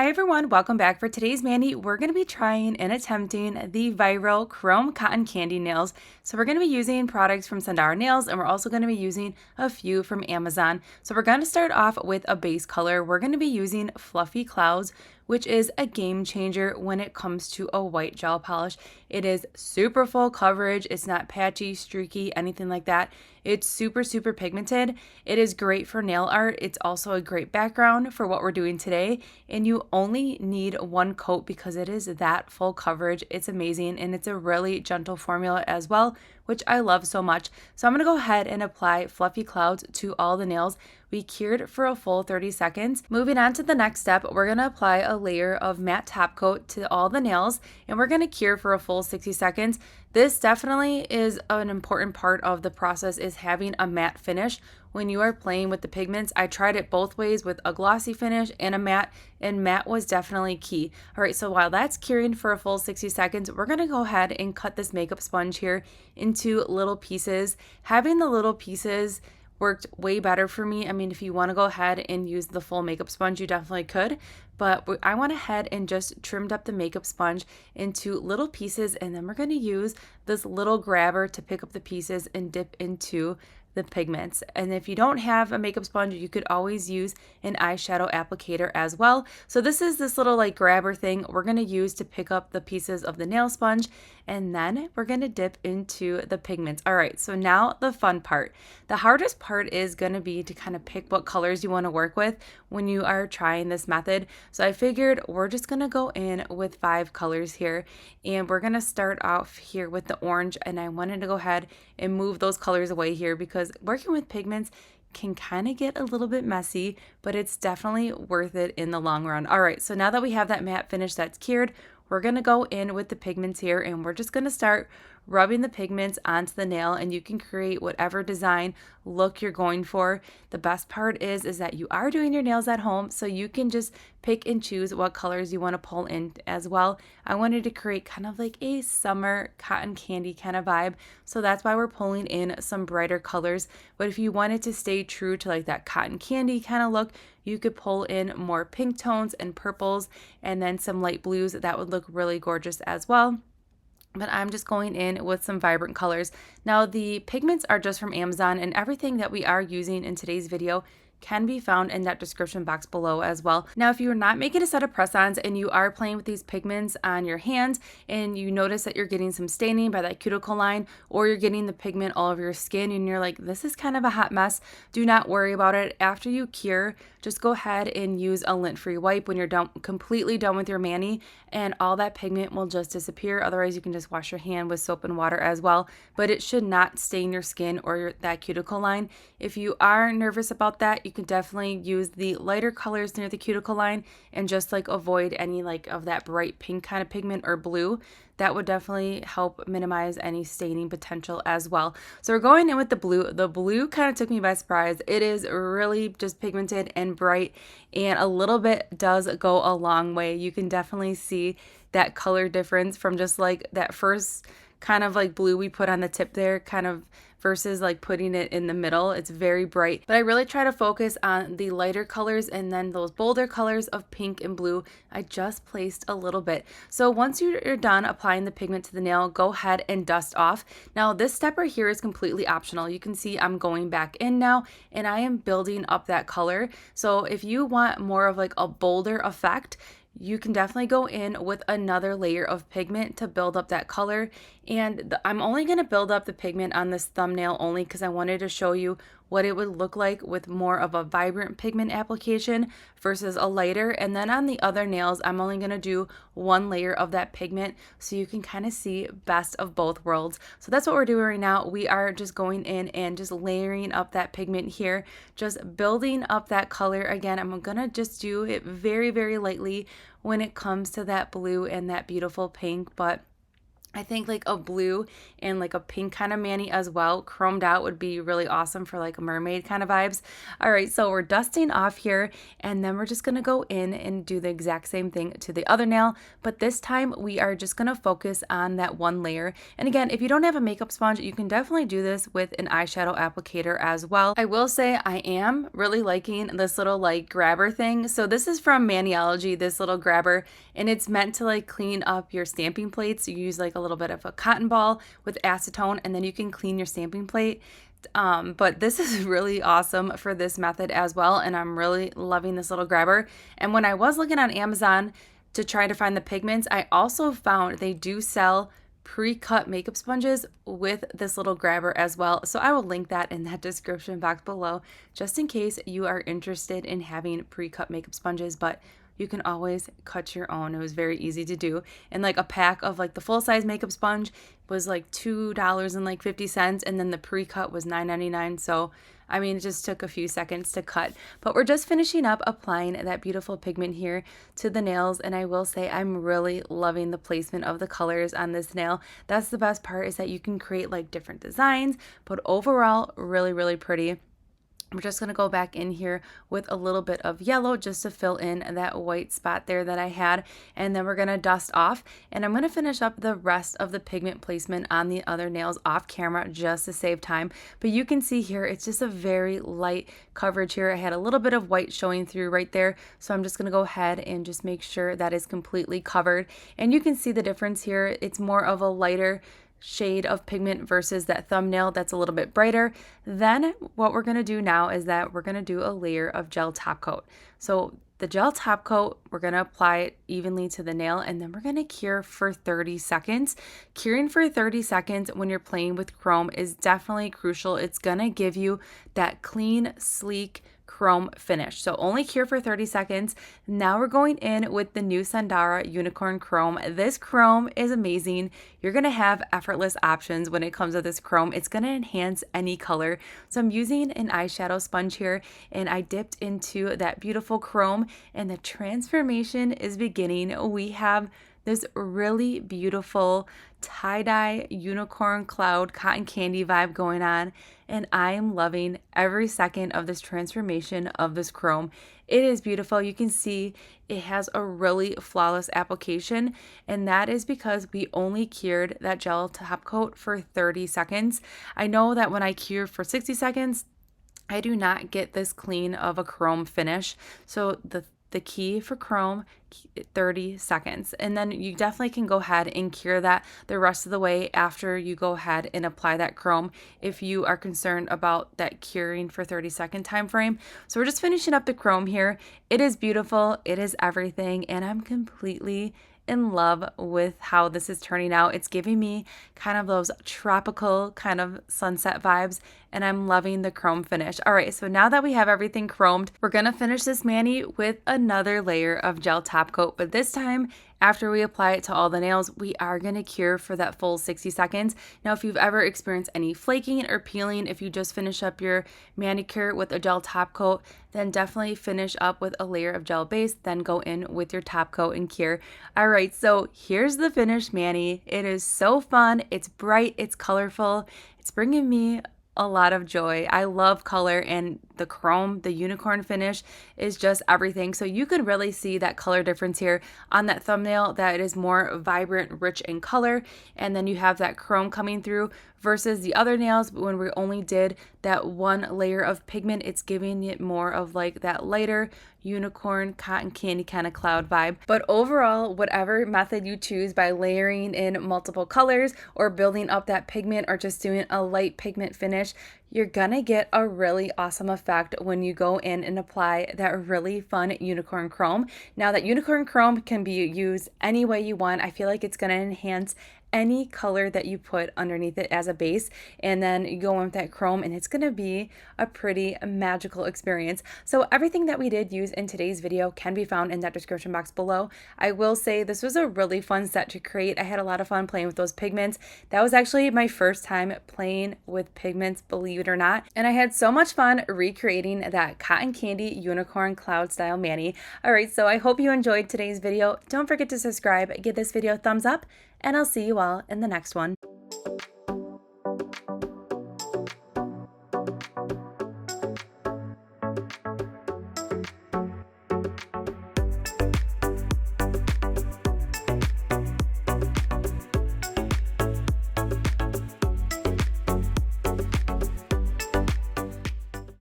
Hi everyone, welcome back. For today's mani, we're going to be trying and attempting the viral chrome cotton candy nails. So we're going to be using products from Sundara Nails, and we're also going to be using a few from Amazon. So we're going to start off with a base color. We're going to be using Fluffy Clouds, which is a game changer when it comes to a white gel polish. It is super full coverage. It's not patchy, streaky, anything like that. It's super pigmented. It is great for nail art. It's also a great background for what we're doing today. And you only need one coat because it is that full coverage. It's amazing, and it's a really gentle formula as well, which I love so much. So I'm going to go ahead and apply Fluffy Clouds to all the nails. We cured for a full 30 seconds. Moving on to the next step, we're going to apply a layer of matte top coat to all the nails, and we're going to cure for a full 60 seconds. This definitely is an important part of the process, is having a matte finish when you are playing with the pigments. I tried it both ways with a glossy finish and a matte, and matte was definitely key. All right, so while that's curing for a full 60 seconds, we're gonna go ahead and cut this makeup sponge here into little pieces. Having the little pieces worked way better for me. I mean, if you want to go ahead and use the full makeup sponge, you definitely could, but I went ahead and just trimmed up the makeup sponge into little pieces, and then we're going to use this little grabber to pick up the pieces and dip into the pigments. And if you don't have a makeup sponge, you could always use an eyeshadow applicator as well. So this is this little like grabber thing we're going to use to pick up the pieces of the nail sponge, and then we're going to dip into the pigments. All right, so now the fun part. The hardest part is going to be to kind of pick what colors you want to work with when you are trying this method. So I figured we're just going to go in with 5 colors here, and we're going to start off here with the orange, and I wanted to go ahead and move those colors away here because working with pigments can kind of get a little bit messy, but it's definitely worth it in the long run. All right, so now that we have that matte finish that's cured, we're going to go in with the pigments here, and we're just going to start rubbing the pigments onto the nail, and you can create whatever design look you're going for. The best part is that you are doing your nails at home, so you can just pick and choose what colors you want to pull in as well. I wanted to create kind of like a summer cotton candy kind of vibe, so that's why we're pulling in some brighter colors. But if you wanted to stay true to like that cotton candy kind of look, you could pull in more pink tones and purples and then some light blues. That would look really gorgeous as well. But I'm just going in with some vibrant colors. Now the pigments are just from Amazon, and everything that we are using in today's video can be found in that description box below as well. Now, if you are not making a set of press-ons and you are playing with these pigments on your hands and you notice that you're getting some staining by that cuticle line, or you're getting the pigment all over your skin and you're like, this is kind of a hot mess, do not worry about it. After you cure, just go ahead and use a lint-free wipe when you're completely done with your mani, and all that pigment will just disappear. Otherwise, you can just wash your hand with soap and water as well, but it should not stain your skin or that cuticle line. If you are nervous about that, you can definitely use the lighter colors near the cuticle line and just like avoid any like of that bright pink kind of pigment or blue. That would definitely help minimize any staining potential as well. So we're going in with the blue. The blue kind of took me by surprise. It is really just pigmented and bright, and a little bit does go a long way. You can definitely see that color difference from just like that first kind of like blue we put on the tip there, kind of versus like putting it in the middle. It's very bright, but I really try to focus on the lighter colors, and then those bolder colors of pink and blue I just placed a little bit. So once you're done applying the pigment to the nail, go ahead and dust off. Now this step right here is completely optional. You can see I'm going back in now and I am building up that color. So if you want more of like a bolder effect, you can definitely go in with another layer of pigment to build up that color. And I'm only going to build up the pigment on this thumbnail only because I wanted to show you what it would look like with more of a vibrant pigment application versus a lighter. And then on the other nails, I'm only going to do one layer of that pigment so you can kind of see best of both worlds. So that's what we're doing right now. We are just going in and just layering up that pigment here, just building up that color. Again, I'm going to just do it very lightly when it comes to that blue and that beautiful pink, but I think like a blue and like a pink kind of mani as well, chromed out, would be really awesome for like a mermaid kind of vibes. All right, so we're dusting off here, and then we're just gonna go in and do the exact same thing to the other nail, but this time we are just gonna focus on that one layer. And again, if you don't have a makeup sponge, you can definitely do this with an eyeshadow applicator as well. I will say I am really liking this little like grabber thing. So this is from Maniology, this little grabber, and it's meant to like clean up your stamping plates. You use like a little bit of a cotton ball with acetone, and then you can clean your stamping plate. But this is really awesome for this method as well, and I'm really loving this little grabber. And when I was looking on Amazon to try to find the pigments, I also found they do sell pre-cut makeup sponges with this little grabber as well. So I will link that in that description box below, just in case you are interested in having pre-cut makeup sponges, but you can always cut your own. It was very easy to do. And like a pack of like the full-size makeup sponge was like $2.50, and then the pre-cut was $9.99. So I mean, it just took a few seconds to cut. But we're just finishing up applying that beautiful pigment here to the nails, and I will say I'm really loving the placement of the colors on this nail. That's the best part, is that you can create like different designs, but overall really, really pretty. We're just going to go back in here with a little bit of yellow just to fill in that white spot there that I had, and then we're going to dust off, and I'm going to finish up the rest of the pigment placement on the other nails off camera just to save time. But you can see here it's just a very light coverage here. I had a little bit of white showing through right there, so I'm just going to go ahead and just make sure that is completely covered, and you can see the difference here. It's more of a lighter shade of pigment versus that thumbnail that's a little bit brighter. Then what we're going to do now is that we're going to do a layer of gel top coat. So the gel top coat, we're going to apply it evenly to the nail, and then we're going to cure for 30 seconds. Curing for 30 seconds when you're playing with chrome is definitely crucial. It's going to give you that clean, sleek chrome finish. So only cure for 30 seconds. Now we're going in with the new Sundara Unicorn Chrome. This chrome is amazing. You're going to have effortless options when it comes to this chrome. It's going to enhance any color. So I'm using an eyeshadow sponge here, and I dipped into that beautiful chrome, and the transformation is beginning. We have this really beautiful tie-dye unicorn cloud cotton candy vibe going on, and I am loving every second of this transformation of this chrome. It is beautiful. You can see it has a really flawless application, and that is because we only cured that gel top coat for 30 seconds. I know that when I cure for 60 seconds, I do not get this clean of a chrome finish. So the key for chrome, 30 seconds. And then you definitely can go ahead and cure that the rest of the way after you go ahead and apply that chrome if you are concerned about that curing for 30-second time frame. So we're just finishing up the chrome here. It is beautiful. It is everything. And I'm completely in love with how this is turning out. It's giving me kind of those tropical kind of sunset vibes, and I'm loving the chrome finish. All right, so now that we have everything chromed, we're gonna finish this mani with another layer of gel top coat, but this time after we apply it to all the nails, we are going to cure for that full 60 seconds. Now, if you've ever experienced any flaking or peeling, if you just finish up your manicure with a gel top coat, then definitely finish up with a layer of gel base, then go in with your top coat and cure. All right, so here's the finished mani. It is so fun. It's bright. It's colorful. It's bringing me a lot of joy. I love color, and the chrome, the unicorn finish is just everything. So you could really see that color difference here on that thumbnail, that it is more vibrant, rich in color, and then you have that chrome coming through versus the other nails when we only did that one layer of pigment. It's giving it more of like that lighter unicorn cotton candy kind of cloud vibe. But overall, whatever method you choose, by layering in multiple colors or building up that pigment or just doing a light pigment finish, you're gonna get a really awesome effect when you go in and apply that really fun unicorn chrome. Now, that unicorn chrome can be used any way you want. I feel like it's gonna enhance any color that you put underneath it as a base, and then you go in with that chrome, and it's going to be a pretty magical experience. So everything that we did use in today's video can be found in that description box below. I will say this was a really fun set to create. I had a lot of fun playing with those pigments. That was actually my first time playing with pigments, believe it or not, and I had so much fun recreating that cotton candy unicorn cloud style mani. All right, so I hope you enjoyed today's video. Don't forget to subscribe, give this video a thumbs up, and I'll see you all in the next one.